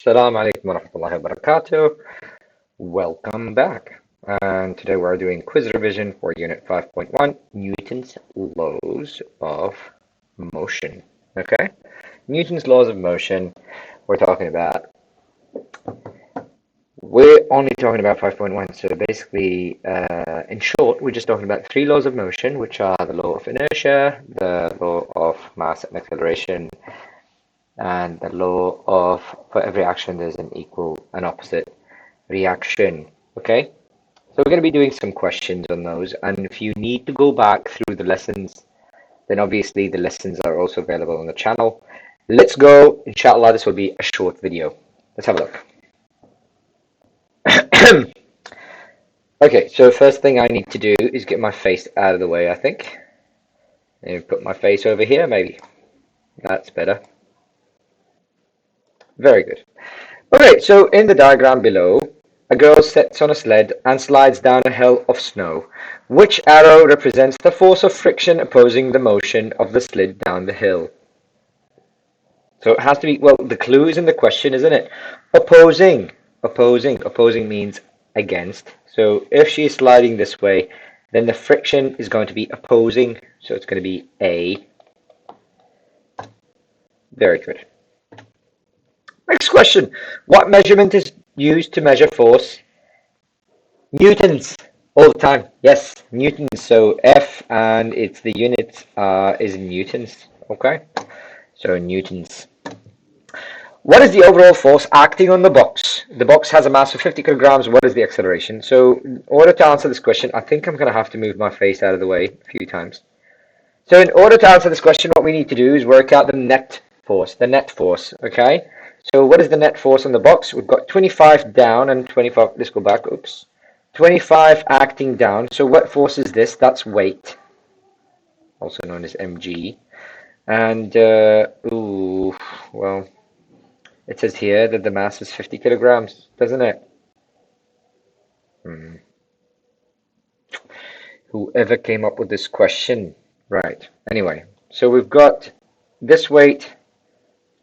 Assalamu alaikum wa rahmatullahi wa barakatuh. Welcome back. And today we're doing quiz revision for Unit 5.1, Newton's Laws of Motion. Okay? Newton's Laws of Motion, we're only talking about 5.1. So basically, in short, we're just talking about three laws of motion, which are the law of inertia, the law of mass and acceleration, and the law of for every action there's an equal and opposite reaction. Okay, so we're going to be doing some questions on those, and if you need to go back through the lessons, then obviously the lessons are also available on the channel. Let's go. Inshallah, this will be a short video. Let's have a look. Okay, so first thing I need to do is get my face out of the way, I think. And put my face over here, maybe. That's better. Very good. Okay, so in the diagram below, a girl sits on a sled and slides down a hill of snow. Which arrow represents the force of friction opposing the motion of the sled down the hill? So it has to be, well, the clue is in the question, isn't it? Opposing. Opposing means against. So if she's sliding this way, then the friction is going to be opposing. So it's going to be A. Very good. Next question. What measurement is used to measure force? Newtons. All the time. Yes, newtons. So F and it's the unit is in newtons. Okay. So newtons. What is the overall force acting on the box? The box has a mass of 50 kilograms. What is the acceleration? So in order to answer this question, I think I'm going to have to move my face out of the way a few times. So in order to answer this question, what we need to do is work out the net force. Okay. So what is the net force on the box? We've got 25 down and 25, let's go back, oops. 25 acting down. So what force is this? That's weight, also known as mg. And, well, it says here that the mass is 50 kilograms, doesn't it? Whoever came up with this question. Right, anyway, so we've got this weight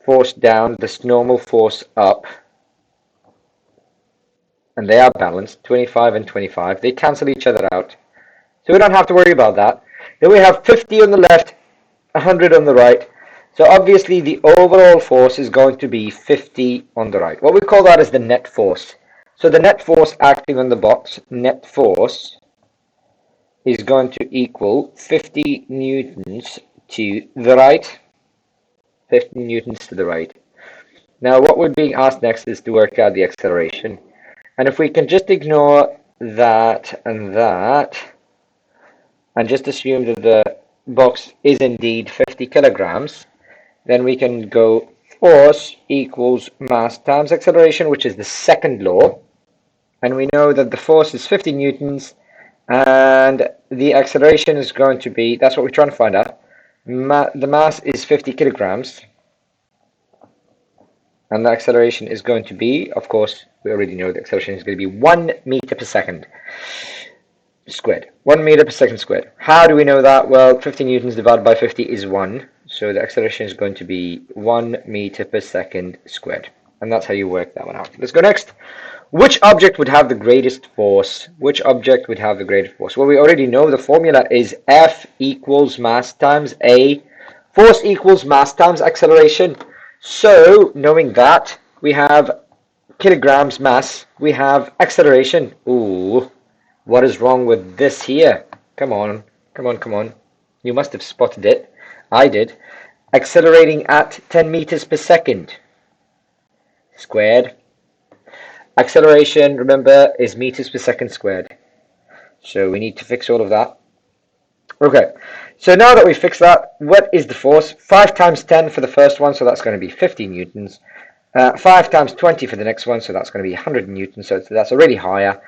force down, this normal force up, and they are balanced, 25 and 25. They cancel each other out, so we don't have to worry about that. Then we have 50 on the left, 100 on the right. So obviously the overall force is going to be 50 on the right. What we call that is the net force. So the net force acting on the box, net force, is going to equal 50 newtons to the right. 50 newtons to the right. Now what we're being asked next is to work out the acceleration. And if we can just ignore that, and just assume that the box is indeed 50 kilograms, then we can go force equals mass times acceleration, which is the second law. And we know that the force is 50 newtons, and the acceleration is going to be, that's what we're trying to find out. The mass is 50 kilograms, and the acceleration is going to be, of course, we already know the acceleration is going to be 1 meter per second squared. 1 meter per second squared. How do we know that? Well, 50 newtons divided by 50 is 1. So the acceleration is going to be 1 meter per second squared. And that's how you work that one out. Let's go next. Which object would have the greatest force? Which object would have the greatest force? Well, we already know the formula is F equals mass times A. Force equals mass times acceleration. So, knowing that, we have kilograms mass, we have acceleration. Ooh, what is wrong with this here? Come on. You must have spotted it. I did. Accelerating at 10 meters per second squared. Acceleration, remember, is meters per second squared. So we need to fix all of that. Okay, so now that we fixed that, what is the force? 5 times 10 for the first one, so that's going to be 50 newtons. 5 times 20 for the next one, so that's going to be 100 newtons, so that's already higher.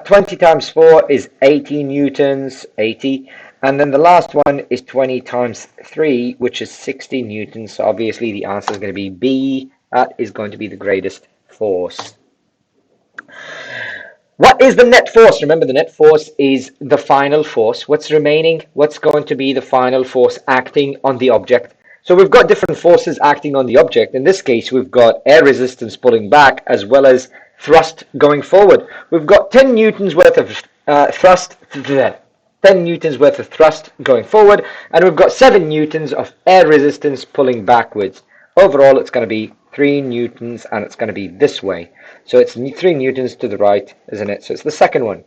20 times 4 is 80 newtons, 80. And then the last one is 20 times 3, which is 60 newtons. So obviously the answer is going to be B. That is going to be the greatest force. What is the net force? Remember, the net force is the final force. What's remaining? What's going to be the final force acting on the object? So we've got different forces acting on the object. In this case, we've got air resistance pulling back as well as thrust going forward. We've got 10 newtons worth of thrust, 10 newtons worth of thrust going forward, and we've got 7 newtons of air resistance pulling backwards. Overall, it's going to be 3 newtons, and it's going to be this way. So it's 3 newtons to the right, isn't it? So it's the second one.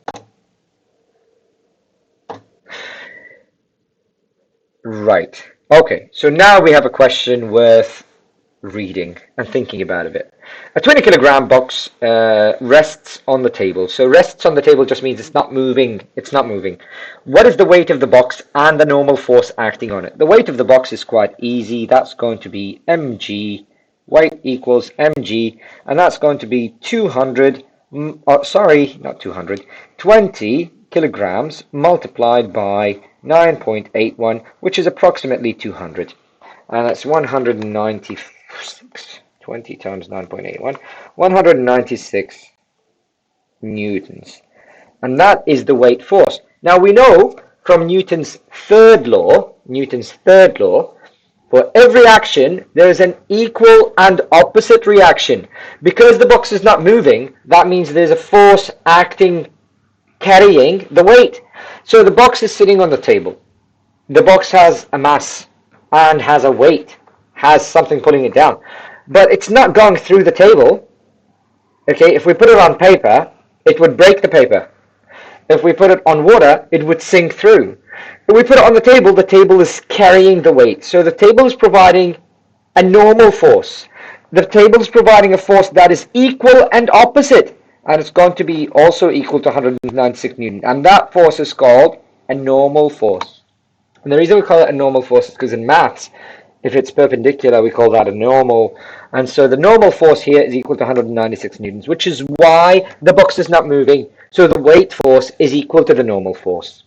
Right. Okay, so now we have a question worth reading and thinking about a bit. A 20 kilogram box rests on the table. So rests on the table just means it's not moving. It's not moving. What is the weight of the box and the normal force acting on it? The weight of the box is quite easy. That's going to be mg. Weight equals mg, and that's going to be 200. Sorry, not 200. 20 kilograms multiplied by 9.81, which is approximately 200. And that's 196. 20 times 9.81, 196 newtons. And that is the weight force. Now we know from Newton's third law, for every action, there is an equal and opposite reaction. Because the box is not moving, that means there's a force acting, carrying the weight. So the box is sitting on the table. The box has a mass and has a weight, has something pulling it down. But it's not going through the table. Okay, if we put it on paper, it would break the paper. If we put it on water, it would sink through. If we put it on the table is carrying the weight. So the table is providing a normal force. The table is providing a force that is equal and opposite. And it's going to be also equal to 196 Newton. And that force is called a normal force. And the reason we call it a normal force is because in maths, if it's perpendicular, we call that a normal. And so the normal force here is equal to 196 newtons, which is why the box is not moving. So the weight force is equal to the normal force.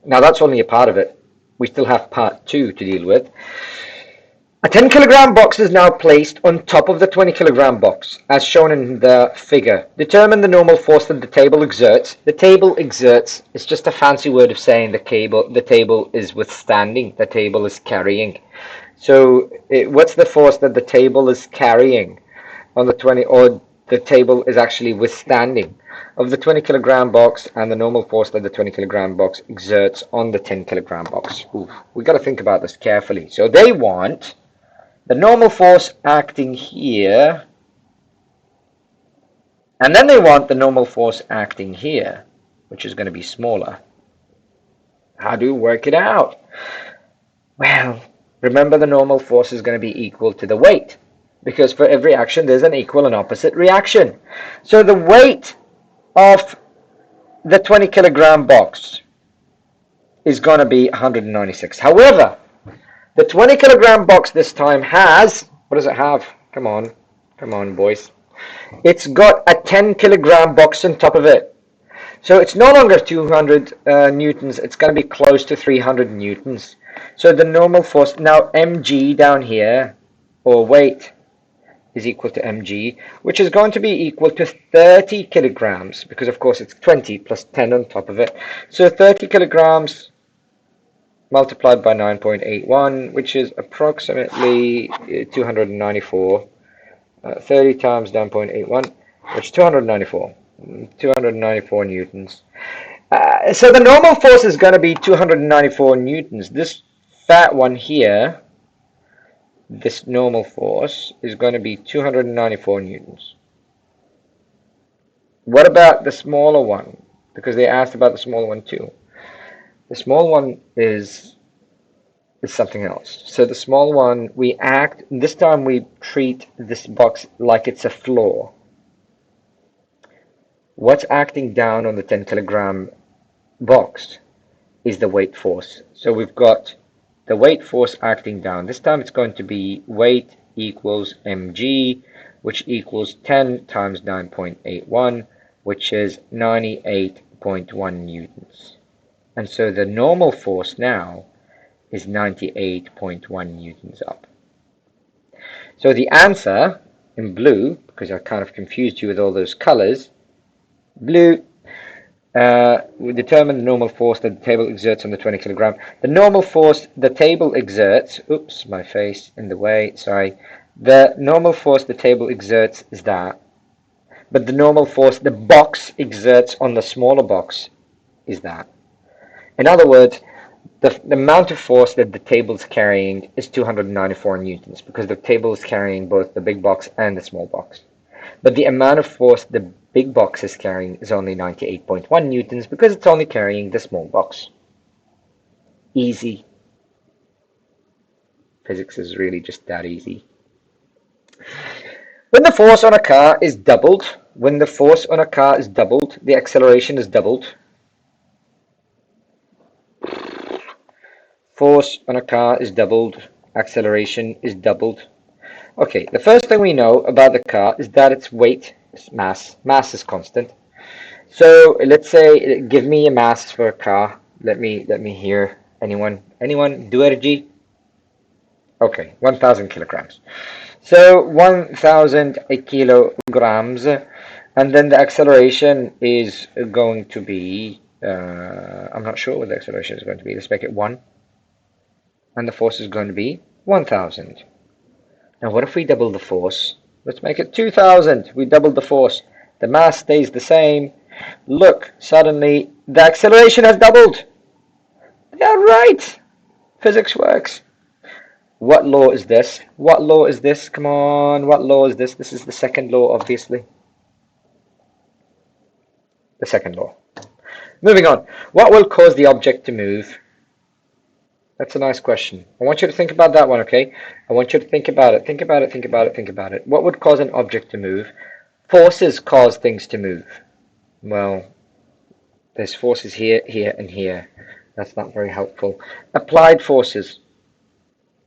Now that's only a part of it. We still have part 2 to deal with. A 10 kilogram box is now placed on top of the 20 kilogram box, as shown in the figure. Determine the normal force that the table exerts. The table exerts is just a fancy word of saying the table is withstanding, the table is carrying. So what's the force that the table is carrying on the 20, or the table is actually withstanding of the 20 kilogram box, and the normal force that the 20 kilogram box exerts on the 10 kilogram box. We got to think about this carefully. So they want the normal force acting here, and then they want the normal force acting here, which is going to be smaller. How do we work it out? Well, remember the normal force is going to be equal to the weight, because for every action there's an equal and opposite reaction. So the weight of the 20 kilogram box is going to be 196. However, the 20 kilogram box this time has, what does it have? Come on, boys. It's got a 10 kilogram box on top of it. So it's no longer 200 newtons, it's going to be close to 300 newtons. So the normal force, now mg down here, or weight, is equal to mg, which is going to be equal to 30 kilograms, because of course it's 20 plus 10 on top of it. So 30 kilograms multiplied by 9.81, which is approximately 294. 30 times 9.81, which is 294. 294 newtons. So the normal force is going to be 294 newtons. This fat one here, this normal force, is going to be 294 newtons. What about the smaller one? Because they asked about the smaller one too. The small one is something else. So the small one, this time we treat this box like it's a floor. What's acting down on the 10 kilogram box is the weight force. So we've got the weight force acting down. This time it's going to be weight equals mg, which equals 10 times 9.81, which is 98.1 newtons. And so the normal force now is 98.1 newtons up. So the answer in blue, because I kind of confused you with all those colors, blue We determine the normal force that the table exerts on the 20 kilogram. The normal force the table exerts, oops, my face in the way, sorry. The normal force the table exerts is that, but the normal force the box exerts on the smaller box is that. In other words, the amount of force that the table is carrying is 294 newtons because the table is carrying both the big box and the small box. But the amount of force the big box is carrying is only 98.1 newtons because it's only carrying the small box. Easy. Physics is really just that easy. When the force on a car is doubled, the acceleration is doubled. Force on a car is doubled, acceleration is doubled. Okay, the first thing we know about the car is that its weight is mass. Mass is constant. So let's say, give me a mass for a car. Let me hear anyone. Anyone? Duerji? Okay, 1,000 kilograms. So 1,000 kilograms, and then the acceleration is going to be. I'm not sure what the acceleration is going to be. Let's make it 1, and the force is going to be 1,000. Now, what if we double the force? Let's make it 2,000. We doubled the force. The mass stays the same. Look, suddenly the acceleration has doubled. Yeah, right. Physics works. What law is this? What law is this? Come on, what law is this? This is the second law, obviously. The second law. Moving on. What will cause the object to move? That's a nice question. I want you to think about that one, okay? I want you to think about it. Think about it, think about it, think about it. What would cause an object to move? Forces cause things to move. Well, there's forces here, here, and here. That's not very helpful. Applied forces.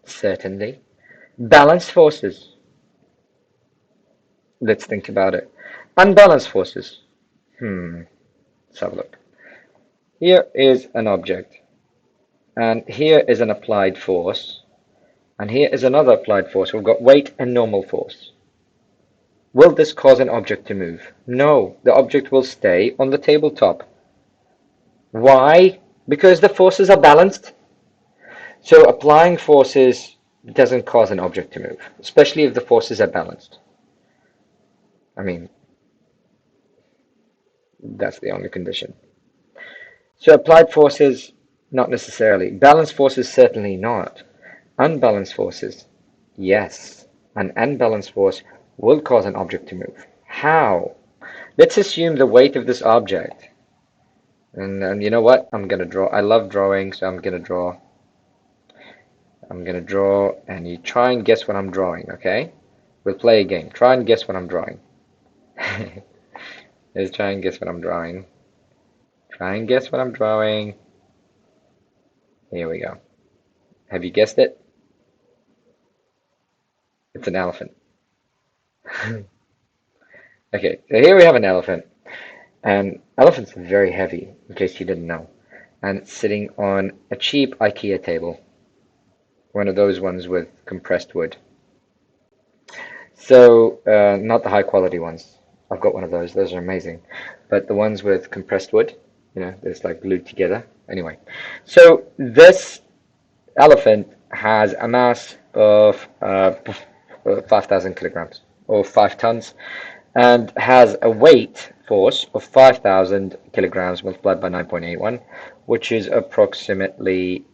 Certainly. Balanced forces. Let's think about it. Unbalanced forces. Let's have a look. Here is an object. And here is an applied force. And here is another applied force. We've got weight and normal force. Will this cause an object to move? No, the object will stay on the tabletop. Why? Because the forces are balanced. So applying forces doesn't cause an object to move, especially if the forces are balanced. I mean, that's the only condition. So applied forces, not necessarily. Balanced forces, certainly not. Unbalanced forces, yes. An unbalanced force will cause an object to move. How? Let's assume the weight of this object. And you know what? I'm going to draw. I love drawing, so I'm going to draw. And you try and guess what I'm drawing, okay? We'll play a game. Try and guess what I'm drawing. Let's try and guess what I'm drawing. Try and guess what I'm drawing. Here we go. Have you guessed it? It's an elephant. Okay, so here we have an elephant. And elephants are very heavy, in case you didn't know. And it's sitting on a cheap IKEA table. One of those ones with compressed wood. So, not the high quality ones. I've got one of those. Those are amazing. But the ones with compressed wood, it's like glued together. Anyway, so this elephant has a mass of 5,000 kilograms or 5 tons and has a weight force of 5,000 kilograms multiplied by 9.81, which is approximately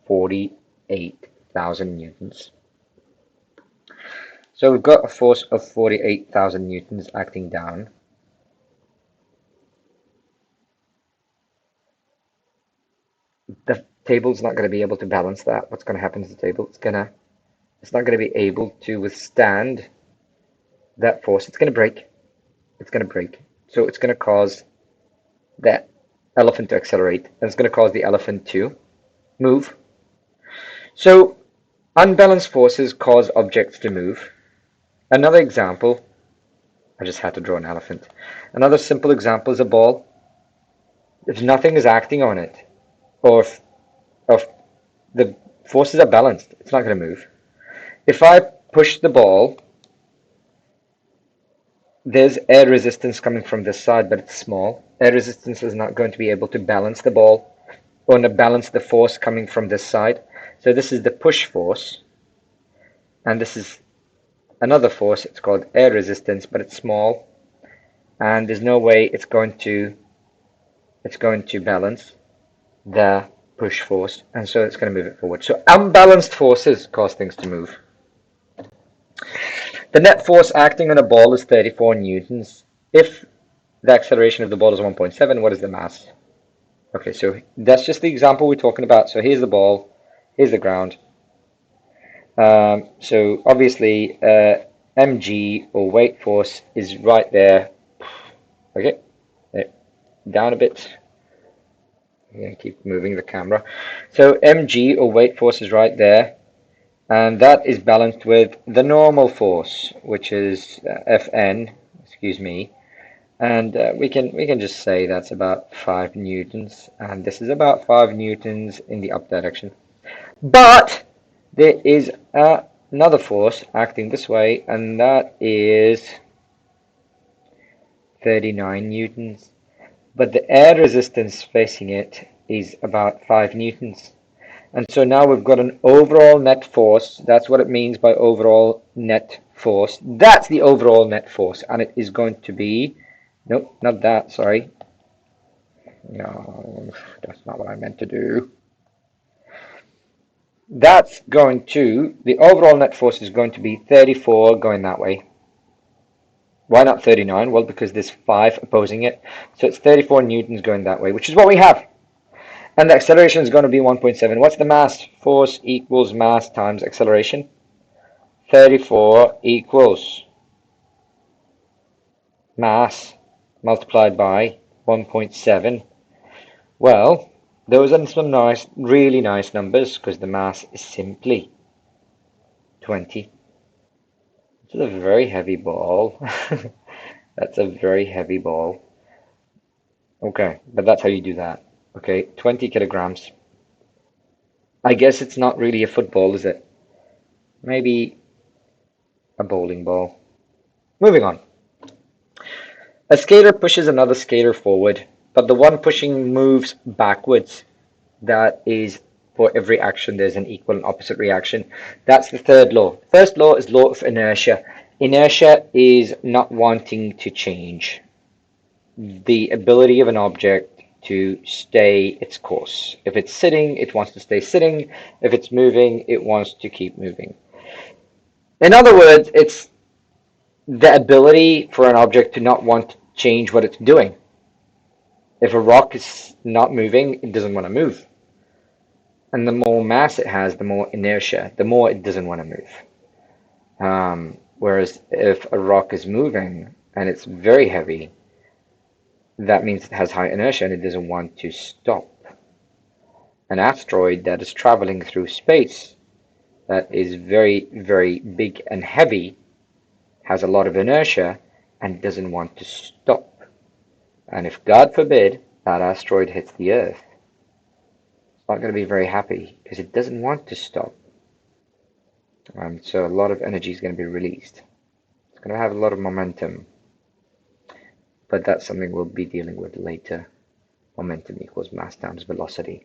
48,000 newtons. So we've got a force of 48,000 newtons acting down. The table's not going to be able to balance that. What's going to happen to the table? It's not going to be able to withstand that force. It's going to break. It's going to break. So it's going to cause that elephant to accelerate, and it's going to cause the elephant to move. So unbalanced forces cause objects to move. Another example, I just had to draw an elephant. Another simple example is a ball. If nothing is acting on it, or if the forces are balanced, it's not going to move. If I push the ball there's air resistance coming from this side, but it's small. Air resistance is not going to be able to balance the ball or to balance the force coming from this side. So this is the push force, and this is another force. It's called air resistance, but it's small, and there's no way it's going to balance the push force, and so it's going to move it forward. So unbalanced forces cause things to move. The net force acting on a ball is 34 newtons. If the acceleration of the ball is 1.7, what is the mass? Okay, so that's just the example we're talking about. So here's the ball, here's the ground. So obviously mg, or weight force, is right there. Okay, down a bit. I'm going to keep moving the camera. So mg, or weight force, is right there, and that is balanced with the normal force, which is Fn, excuse me, and we can just say that's about 5 newtons, and this is about 5 newtons in the up direction. But there is another force acting this way, and that is 39 newtons. But the air resistance facing it is about 5 newtons. And so now we've got an overall net force. That's what it means by overall net force. That's the overall net force, and it is going to be, nope, not that, sorry. No, that's not what I meant to do. That's going to, the overall net force is going to be 34 going that way. Why not 39? Well, because there's 5 opposing it. So it's 34 newtons going that way, which is what we have. And the acceleration is going to be 1.7. What's the mass? Force equals mass times acceleration. 34 equals mass multiplied by 1.7. Well, those are some nice, really nice numbers, because the mass is simply 20. It's a very heavy ball. That's a very heavy ball. Okay, but that's how you do that. Okay, 20 kilograms. I guess it's not really a football, is it? Maybe a bowling ball. Moving on. A skater pushes another skater forward, but the one pushing moves backwards. That is, for every action, there's an equal and opposite reaction. That's the third law. First law is law of inertia. Inertia is not wanting to change. The ability of an object to stay its course. If it's sitting, it wants to stay sitting. If it's moving, it wants to keep moving. In other words, it's the ability for an object to not want to change what it's doing. If a rock is not moving, it doesn't want to move. And the more mass it has, the more inertia, the more it doesn't want to move. Whereas if a rock is moving and it's very heavy, that means it has high inertia and it doesn't want to stop. An asteroid that is traveling through space, that is very, very big and heavy, has a lot of inertia and doesn't want to stop. And if, God forbid, that asteroid hits the Earth, it's not going to be very happy, because it doesn't want to stop. So a lot of energy is going to be released. It's going to have a lot of momentum. But that's something we'll be dealing with later. Momentum equals mass times velocity.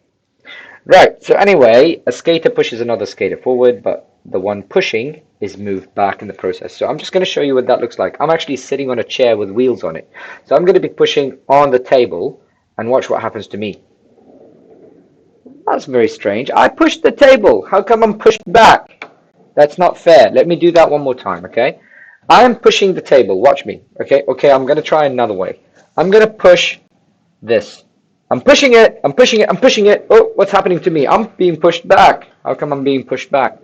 Right, so anyway, a skater pushes another skater forward, but the one pushing is moved back in the process. So I'm just going to show you what that looks like. I'm actually sitting on a chair with wheels on it. So I'm going to be pushing on the table, and watch what happens to me. That's very strange. I pushed the table. How come I'm pushed back? That's not fair. Let me do that one more time, okay? I am pushing the table. Watch me. Okay, I'm going to try another way. I'm going to push this. I'm pushing it. I'm pushing it. I'm pushing it. Oh, what's happening to me? I'm being pushed back. How come I'm being pushed back?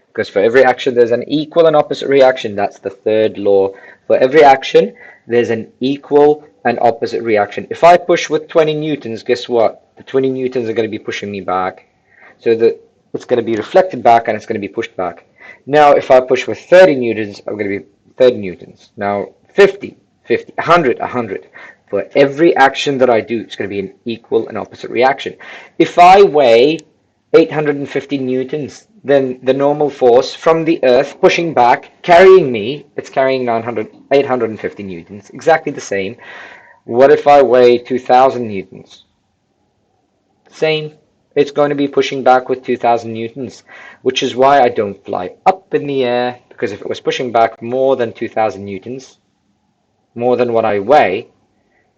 Because for every action, there's an equal and opposite reaction. That's the third law. For every action, there's an equal and opposite reaction. If I push with 20 newtons, guess what? The 20 newtons are going to be pushing me back. So it's going to be reflected back and it's going to be pushed back. Now, if I push with 30 newtons, I'm going to be 30 newtons. Now, 50, 50, 100, 100. For every action that I do, it's going to be an equal and opposite reaction. If I weigh 850 newtons than the normal force from the Earth pushing back, carrying me. It's carrying 850 newtons, exactly the same. What if I weigh 2000 newtons? Same. It's going to be pushing back with 2000 newtons, which is why I don't fly up in the air, because if it was pushing back more than 2000 newtons, more than what I weigh,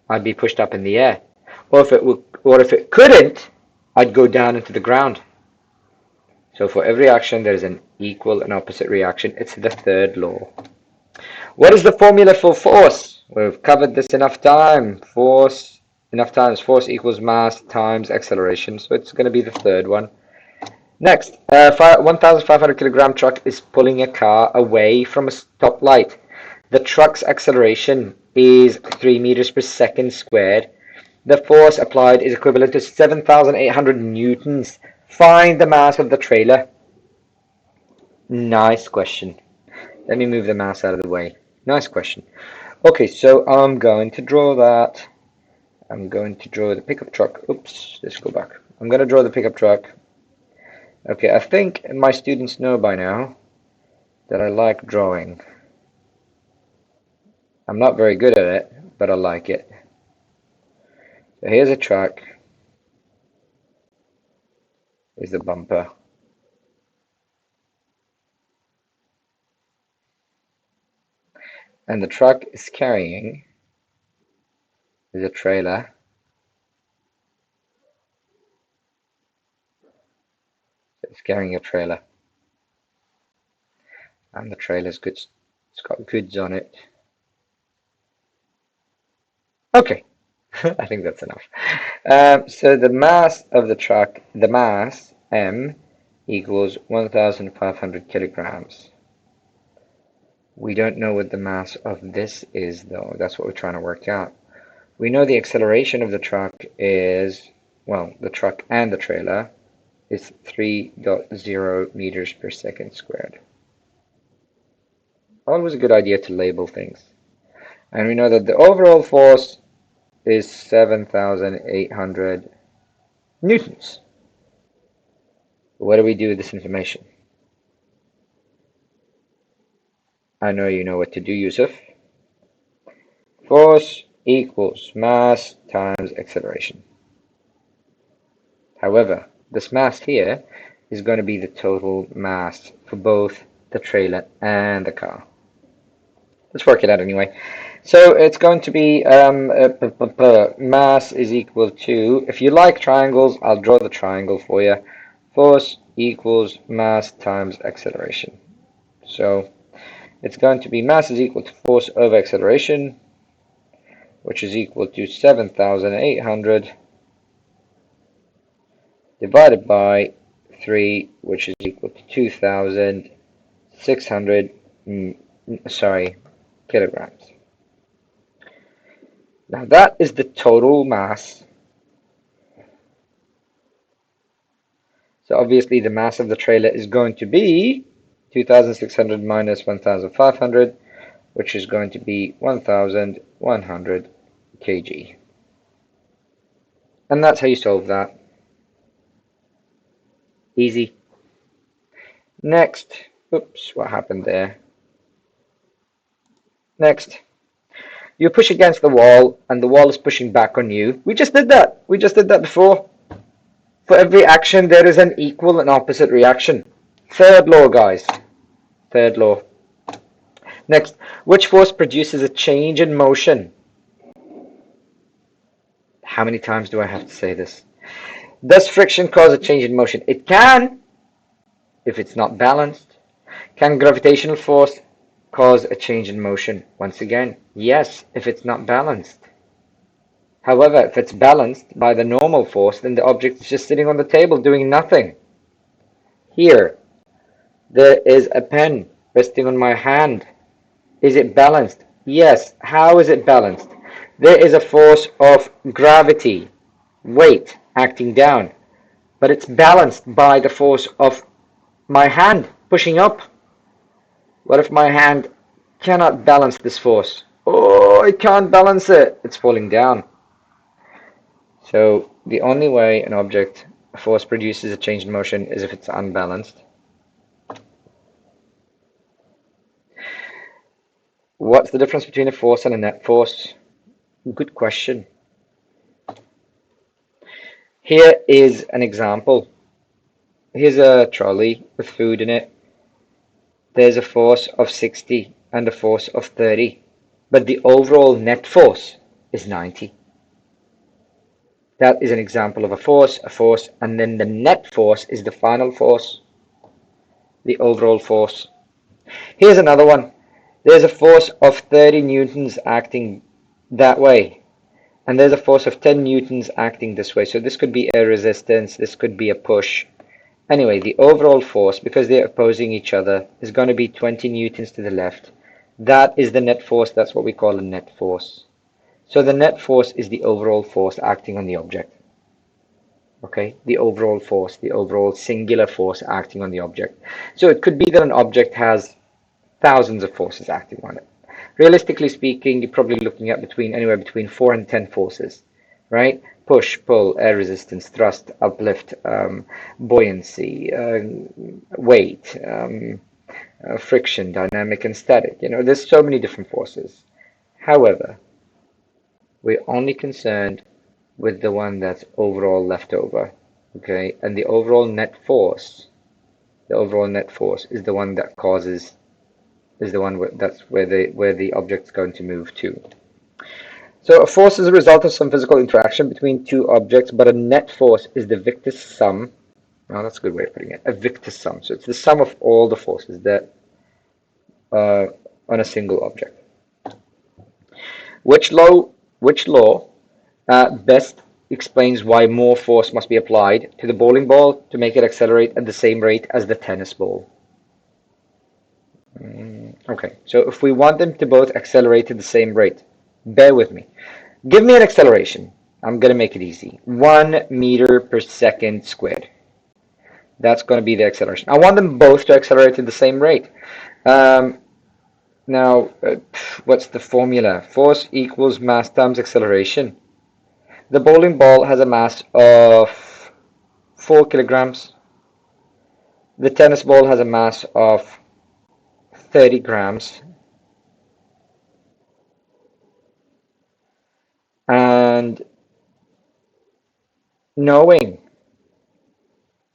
I'd be pushed up in the air. Or if it couldn't, I'd go down into the ground. So for every action, there's an equal and opposite reaction. It's the third law. What is the formula for force? We've covered this enough times. Force equals mass times acceleration. So it's going to be the third one. Next, 1,500 kilogram truck is pulling a car away from a stoplight. The truck's acceleration is 3 meters per second squared. The force applied is equivalent to 7,800 newtons. Find the mass of the trailer. Nice question. Let me move the mouse out of the way. Nice question. Okay, so I'm going to draw that. I'm going to draw the pickup truck. Oops, let's go back. I'm going to draw the pickup truck. Okay, I think my students know by now that I like drawing. I'm not very good at it, but I like it. So here's a truck. Here's the bumper. And the truck is carrying the trailer. It's carrying a trailer. And the trailer's good. It's got goods on it. Okay, I think that's enough. So the mass of the truck, the mass, M, equals 1,500 kilograms. We don't know what the mass of this is, though. That's what we're trying to work out. We know the acceleration of the truck is, well, the truck and the trailer is 3.0 meters per second squared. Always a good idea to label things. And we know that the overall force is 7,800 newtons. What do we do with this information? I know you know what to do, Yusuf. Force equals mass times acceleration. However, this mass here is going to be the total mass for both the trailer and the car. Let's work it out anyway. So it's going to be mass is equal to, if you like triangles, I'll draw the triangle for you. Force equals mass times acceleration. So it's going to be mass is equal to force over acceleration, which is equal to 7,800 divided by 3, which is equal to 2,600 kilograms. Now that is the total mass. So obviously the mass of the trailer is going to be 2,600 minus 1,500, which is going to be 1,100 kg. And that's how you solve that. Easy. Next. Oops, what happened there? Next. You push against the wall, and the wall is pushing back on you. We just did that. We just did that before. For every action, there is an equal and opposite reaction. Third law, guys. Third law. Next, which force produces a change in motion? How many times do I have to say this? Does friction cause a change in motion? It can, if it's not balanced. Can gravitational force cause a change in motion? Once again, yes, if it's not balanced. However, if it's balanced by the normal force, then the object is just sitting on the table doing nothing. Here, there is a pen resting on my hand. Is it balanced? Yes. How is it balanced? There is a force of gravity, weight, acting down, but it's balanced by the force of my hand pushing up. What if my hand cannot balance this force? Oh, I can't balance it. It's falling down. So the only way an object a force produces a change in motion is if it's unbalanced. What's the difference between a force and a net force? Good question. Here is an example. Here's a trolley with food in it. There's a force of 60 and a force of 30, but the overall net force is 90. That is an example of a force, and then the net force is the final force, the overall force. Here's another one. There's a force of 30 newtons acting that way, and there's a force of 10 newtons acting this way. So this could be a resistance, this could be a push. Anyway, the overall force, because they're opposing each other, is going to be 20 newtons to the left. That is the net force. That's what we call a net force. So the net force is the overall force acting on the object. Okay, the overall force, the overall singular force acting on the object. So it could be that an object has thousands of forces acting on it. Realistically speaking, you're probably looking at anywhere between 4 and 10 forces, right? Push, pull, air resistance, thrust, uplift, buoyancy, weight, friction, dynamic and static. There's so many different forces. However, we're only concerned with the one that's overall left over, okay? And the overall net force is the one that causes, is the one that's where the object's going to move to. So a force is a result of some physical interaction between two objects, but a net force is the Victor's sum. Oh, that's a good way of putting it. A Victor's sum. So it's the sum of all the forces that on a single object. Which law best explains why more force must be applied to the bowling ball to make it accelerate at the same rate as the tennis ball? Okay, so if we want them to both accelerate at the same rate, bear with me. Give me an acceleration. I'm going to make it easy. 1 meter per second squared. That's going to be the acceleration. I want them both to accelerate at the same rate. Now, what's the formula? Force equals mass times acceleration. The bowling ball has a mass of 4 kilograms. The tennis ball has a mass of 30 grams. And knowing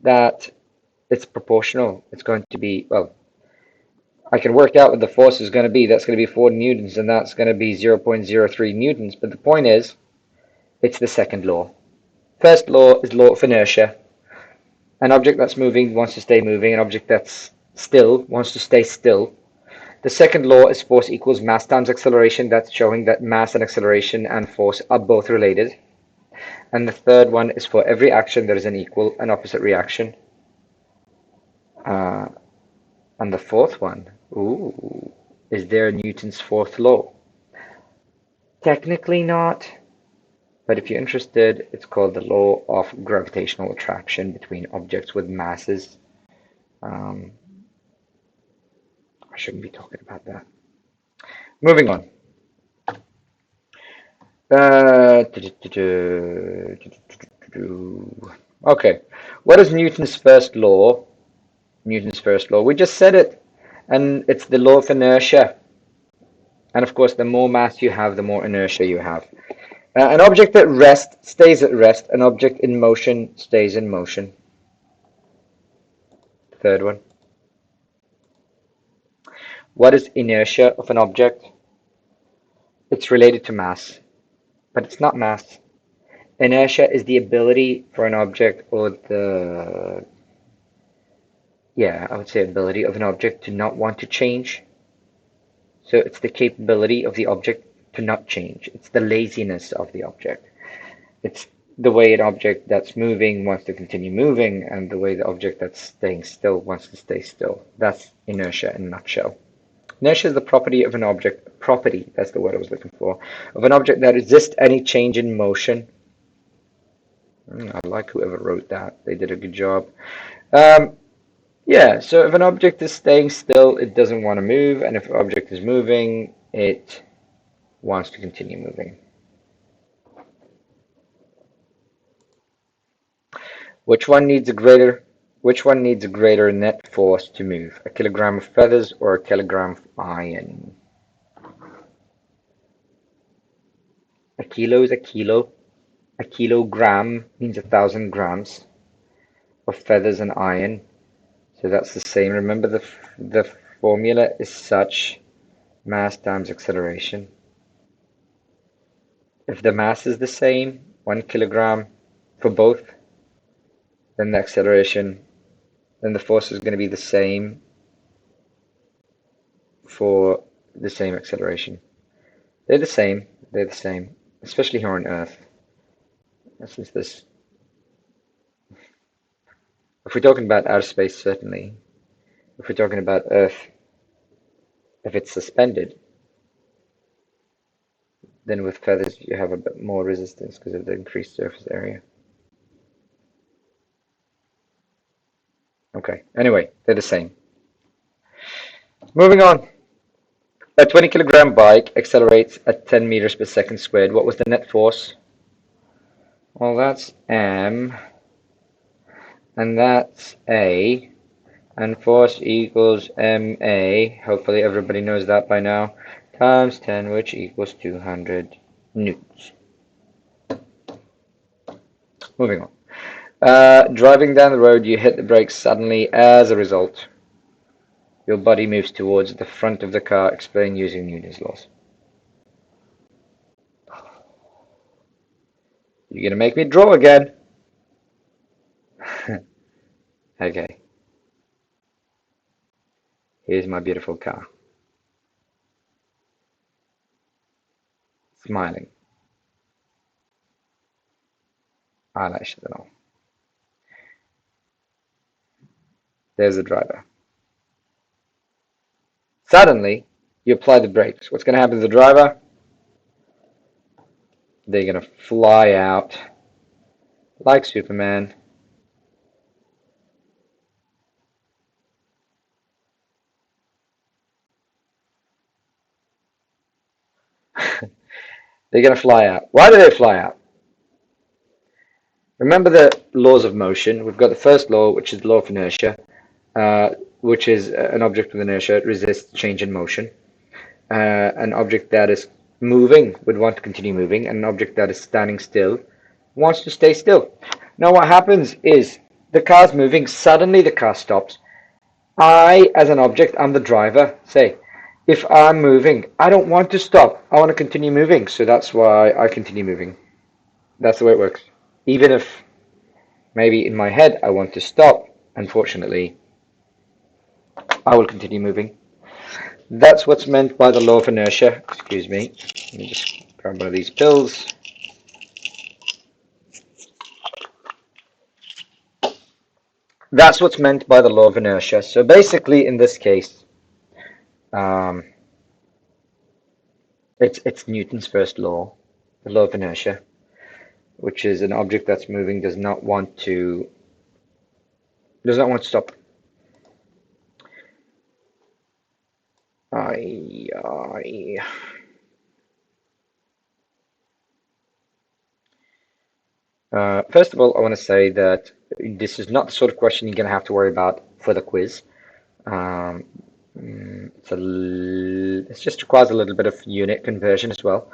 that it's proportional, it's going to be, well, I can work out what the force is going to be. That's going to be 4 newtons, and that's going to be 0.03 newtons. But the point is, it's the second law. First law is law of inertia. An object that's moving wants to stay moving. An object that's still wants to stay still. The second law is force equals mass times acceleration. That's showing that mass and acceleration and force are both related. And the third one is for every action there is an equal and opposite reaction. And the fourth one, is there Newton's fourth law? Technically not, but if you're interested, it's called the law of gravitational attraction between objects with masses. I shouldn't be talking about that. Moving on. Okay, what is Newton's first law? Newton's first law. We just said it, and it's the law of inertia. And of course, the more mass you have, the more inertia you have. An object at rest stays at rest. An object in motion stays in motion. Third one. What is inertia of an object? It's related to mass, but it's not mass. Inertia is the ability for an object, or I would say ability of an object to not want to change. So it's the capability of the object to not change. It's the laziness of the object. It's the way an object that's moving wants to continue moving, and the way the object that's staying still wants to stay still. That's inertia in a nutshell. Inertia is the property of an object, that's the word I was looking for, of an object that resists any change in motion. I like whoever wrote that. They did a good job. Yeah, so if an object is staying still, it doesn't want to move, and if an object is moving, it wants to continue moving. Which one needs a greater net force to move? A kilogram of feathers or a kilogram of iron? A kilo is a kilo. A kilogram means 1,000 grams of feathers and iron. So that's the same. Remember the formula is such mass times acceleration. If the mass is the same, 1 kilogram for both, then the acceleration, then the force is going to be the same for the same acceleration. They're the same. They're the same, especially here on Earth. Since this, if we're talking about outer space, certainly. If we're talking about Earth, if it's suspended, then with feathers you have a bit more resistance because of the increased surface area. Okay, anyway, they're the same. Moving on. A 20 kilogram bike accelerates at 10 meters per second squared. What was the net force? Well, that's M, and that's A, and force equals MA, hopefully everybody knows that by now, times 10, which equals 200 newtons. Moving on. Driving down the road, you hit the brakes suddenly. As a result, your body moves towards the front of the car. Explain using Newton's laws. You're gonna make me draw again. Okay. Here's my beautiful car. Smiling. Eyelashes and all. There's the driver. Suddenly, you apply the brakes. What's gonna happen to the driver? They're gonna fly out like Superman. They're gonna fly out. Why do they fly out? Remember the laws of motion. We've got the first law, which is the law of inertia, which is an object with inertia resists change in motion. An object that is moving would want to continue moving, and an object that is standing still wants to stay still. Now what happens is the car's moving, suddenly the car stops. I, as an object, I'm the driver, say, if I'm moving, I don't want to stop. I want to continue moving, so that's why I continue moving. That's the way it works. Even if maybe in my head I want to stop, unfortunately, I will continue moving. That's what's meant by the law of inertia. Excuse me. Let me just grab one of these pills. That's what's meant by the law of inertia. So basically, in this case, it's Newton's first law, the law of inertia, which is an object that's moving does not want to stop. First of all, I want to say that this is not the sort of question you're going to have to worry about for the quiz. It just requires a little bit of unit conversion as well.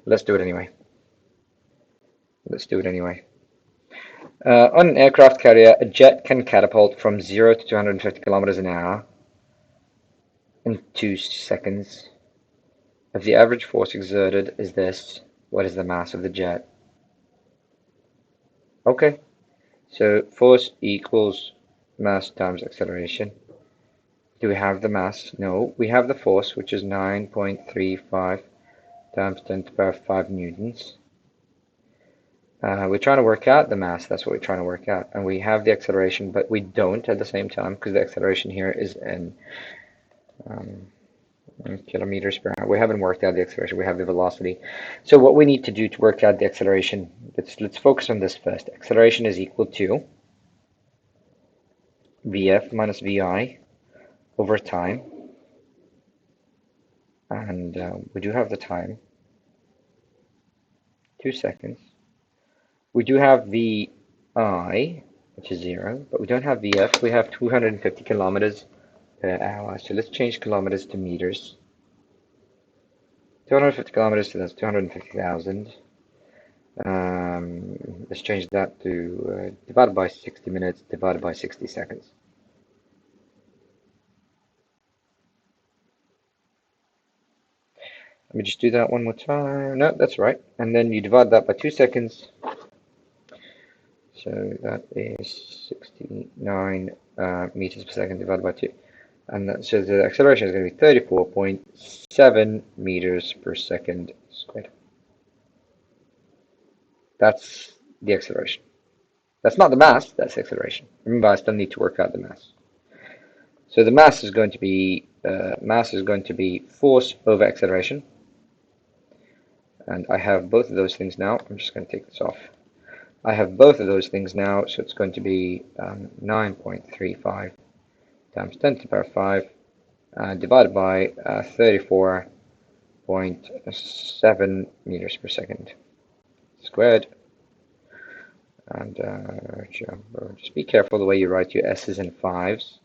Let's do it anyway. On an aircraft carrier, a jet can catapult from 0 to 250 kilometers an hour in 2 seconds. If the average force exerted is this, what is the mass of the jet? Okay, so force equals mass times acceleration. Do we have the mass? No, we have the force, which is 9.35 times 10 to the power 5 newtons. We're trying to work out the mass, that's what we're trying to work out. And we have the acceleration, but we don't at the same time, because the acceleration here is in kilometers per hour. We haven't worked out the acceleration, we have the velocity. So what we need to do to work out the acceleration, let's focus on this first. Acceleration is equal to Vf minus Vi over time. And we do have the time. 2 seconds. We do have VI, which is 0, but we don't have VF. We have 250 kilometers per hour. So let's change kilometers to meters. 250 kilometers, so that's 250,000. Let's change that to divided by 60 minutes divided by 60 seconds. Let me just do that one more time. No, that's right. And then you divide that by 2 seconds. So that is 69 meters per second divided by 2. And that says the acceleration is going to be 34.7 meters per second squared. That's the acceleration. That's not the mass, that's the acceleration. Remember, I still need to work out the mass. So the mass is going to be force over acceleration. And I have both of those things now. I'm just going to take this off. I have both of those things now, so it's going to be 9.35 times 10 to the power 5 divided by 34.7 meters per second squared. And just be careful the way you write your S's and 5s.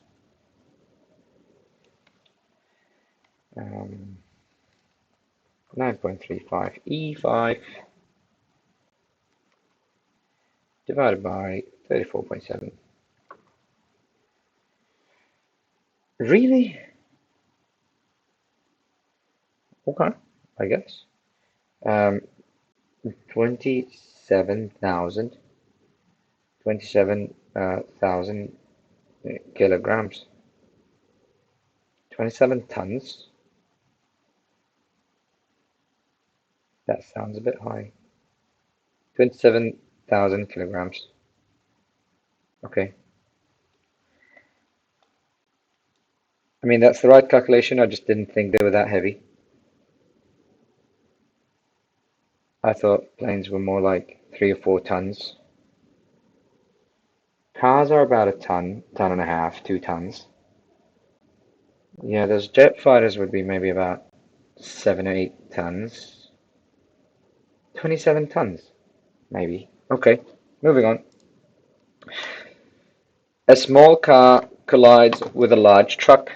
9.35 E5 divided by 34.7. Really? Okay, I guess. 27,000 kilograms. 27 tons. That sounds a bit high. 27,000 kilograms. Okay. I mean, that's the right calculation. I just didn't think they were that heavy. I thought planes were more like 3 or 4 tons. Cars are about a ton, ton and a half, 2 tons. Yeah, those jet fighters would be maybe about 7 or 8 tons. 27 tons, maybe. Okay, moving on. A small car collides with a large truck.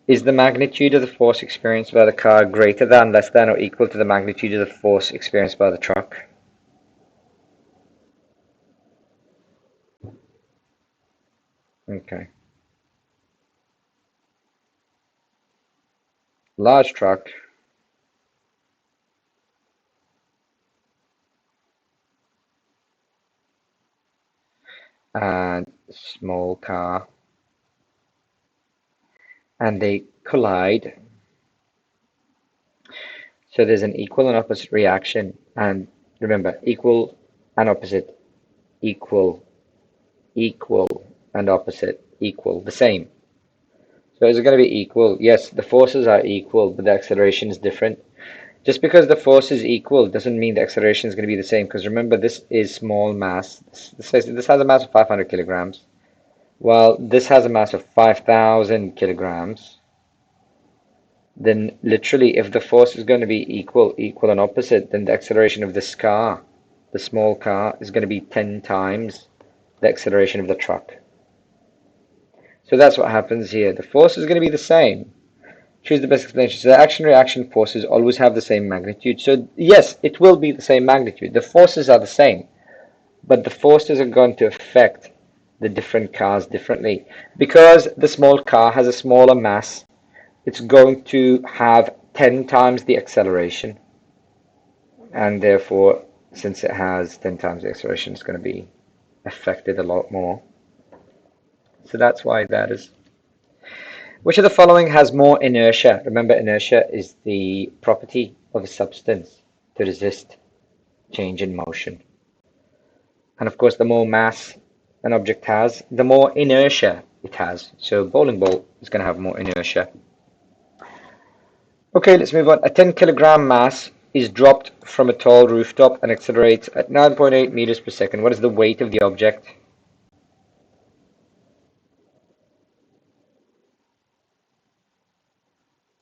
Is the magnitude of the force experienced by the car greater than, less than, or equal to the magnitude of the force experienced by the truck? Okay. Large truck. And small car. And they collide. So there's an equal and opposite reaction. And remember, equal and opposite, equal, equal, and opposite, equal, the same. So is it going to be equal? Yes, the forces are equal, but the acceleration is different. Just because the force is equal doesn't mean the acceleration is going to be the same, because remember, this is small mass. This has a mass of 500 kilograms, while this has a mass of 5,000 kilograms. Then literally, if the force is going to be equal, equal and opposite, then the acceleration of this car, the small car, is going to be 10 times the acceleration of the truck. So that's what happens here. The force is going to be the same. Choose the best explanation. So the action-reaction forces always have the same magnitude. So yes, it will be the same magnitude. The forces are the same, but the forces are going to affect the different cars differently. Because the small car has a smaller mass, it's going to have 10 times the acceleration. And therefore, since it has 10 times the acceleration, it's going to be affected a lot more. So that's why that is. Which of the following has more inertia? Remember, inertia is the property of a substance to resist change in motion. And of course, the more mass an object has, the more inertia it has. So bowling ball is going to have more inertia. Okay, let's move on. A 10 kilogram mass is dropped from a tall rooftop and accelerates at 9.8 meters per second. What is the weight of the object?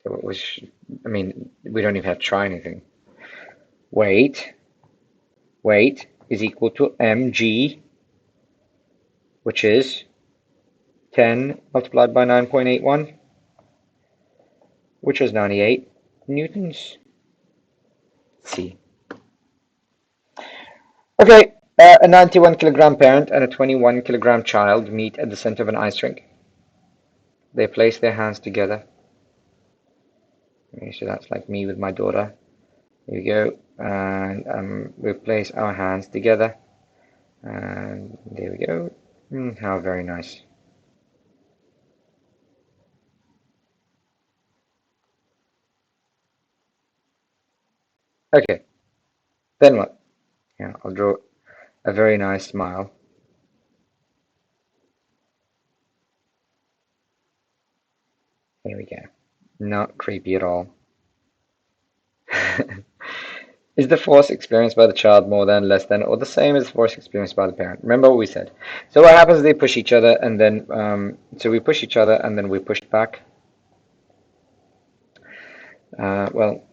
Which, I mean, we don't even have to try anything. Weight weight is equal to mg, which is 10 multiplied by 9.81, which is 98 newtons. C. Okay, a 91 kilogram parent and a 21 kilogram child meet at the center of an ice rink. They place their hands together. Okay, so that's like me with my daughter. Here we go, and we place our hands together, and there we go. How very nice. Okay, then what? Yeah, I'll draw a very nice smile. Here we go. Not creepy at all. Is the force experienced by the child more than, less than, or the same as the force experienced by the parent? Remember what we said. So what happens is they push each other, and then so we push each other, and then we push back. Well,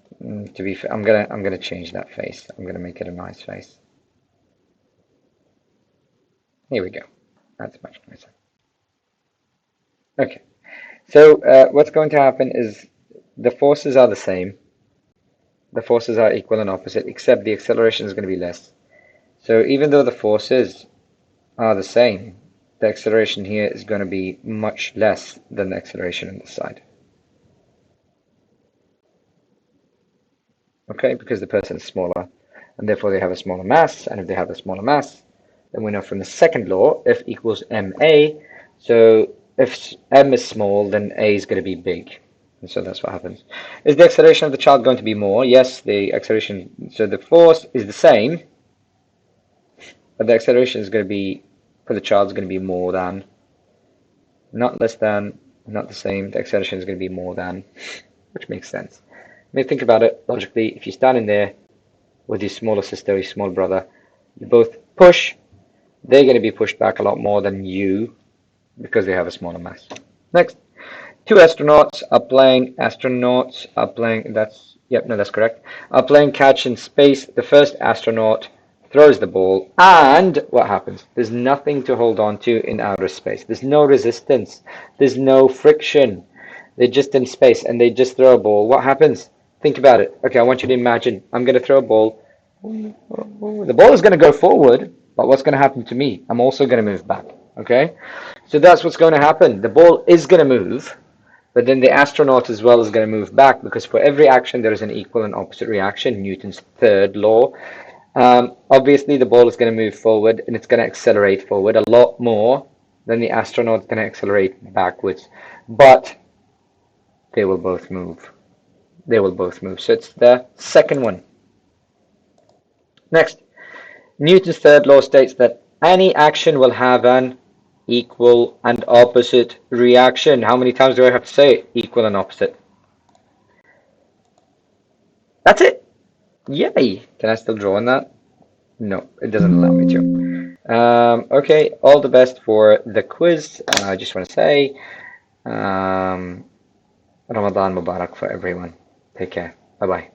to be fair, I'm gonna change that face. I'm gonna make it a nice face. Here we go. That's much nicer. Okay. So what's going to happen is the forces are the same. The forces are equal and opposite, except the acceleration is going to be less. So even though the forces are the same, the acceleration here is going to be much less than the acceleration on this side. Okay, because the person is smaller, and therefore they have a smaller mass, and if they have a smaller mass, then we know from the second law, F equals ma, so if m is small, then a is going to be big. And so that's what happens. Is the acceleration of the child going to be more? Yes, the acceleration, so the force is the same, but the acceleration is going to be, for the child, is going to be more than, not less than, not the same. The acceleration is going to be more than, which makes sense. I mean, think about it logically. If you're standing there with your smaller sister, your small brother, you both push, they're going to be pushed back a lot more than you because they have a smaller mass. Next, two astronauts are playing, that's correct, are playing catch in space. The first astronaut throws the ball, and what happens? There's nothing to hold on to in outer space. There's no resistance. There's no friction. They're just in space, and they just throw a ball. What happens? Think about it. Okay, I want you to imagine. I'm going to throw a ball. The ball is going to go forward, but what's going to happen to me? I'm also going to move back. Okay? So that's what's going to happen. The ball is going to move, but then the astronaut as well is going to move back, because for every action there is an equal and opposite reaction, Newton's third law. Obviously the ball is going to move forward, and it's going to accelerate forward a lot more than the astronaut is going to accelerate backwards. But they will both move. They will both move. So it's the second one. Next, Newton's third law states that any action will have an equal and opposite reaction. How many times do I have to say it? Equal and opposite. That's it. Yay. Can I still draw on that? No, it doesn't allow me to. Okay, all the best for the quiz. I just want to say Ramadan Mubarak for everyone. Take care. Bye-bye.